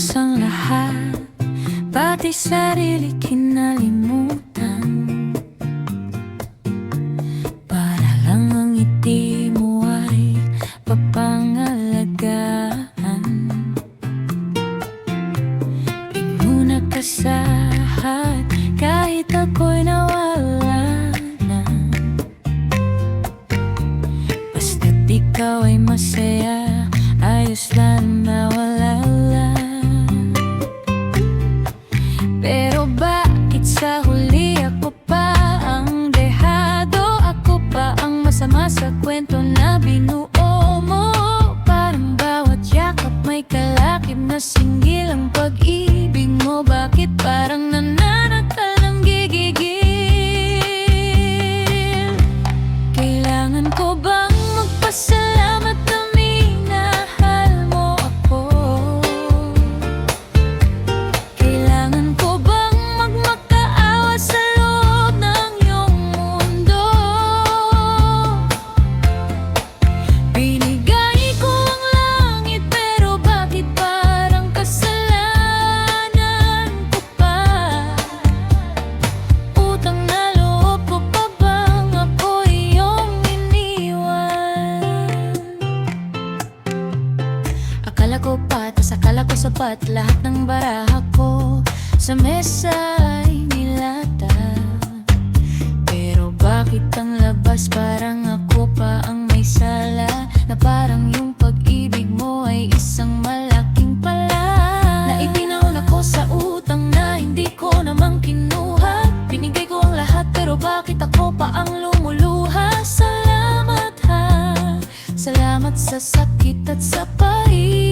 Halos ang lahat, pati sarili kinalimutan, para lang ang ngiti mo ay papangalagaan. Inuna ka sa lahat, kahit ako'y nawala na. Basta't ikaw ay masaya, ayos lang nawala lang. Pero bakit sa huli ako pa ang dehado? Ako pa ang masama sa kwento na binuo mo. Parang bawat yakap may kalakip na singgil ang pag-ibig mo. Bakit parang nananakal ng gigigil? Kailangan ko bang magpasalamat na minahal mo ako? Kailangan ko bang magmakaawa sa loob ng iyong mundo? Binigay ko ang langit, pero bakit parang kasalanan ko pa? Utang na loob ko pa bang ako iyong iniwan? Akala ko patas, akala ko sapat, lahat ng baraha ko sa mesa ay nilata. Pero bakit ang labas parang ako pa ang may sala? Na parang yung pag-ibig mo ay isang malaking pala. Na itinahon ako sa utang na hindi ko namang kinuha. Binigay ko ang lahat, pero bakit ako pa ang lumuluha? Salamat ha, salamat sa sakit at sa pait.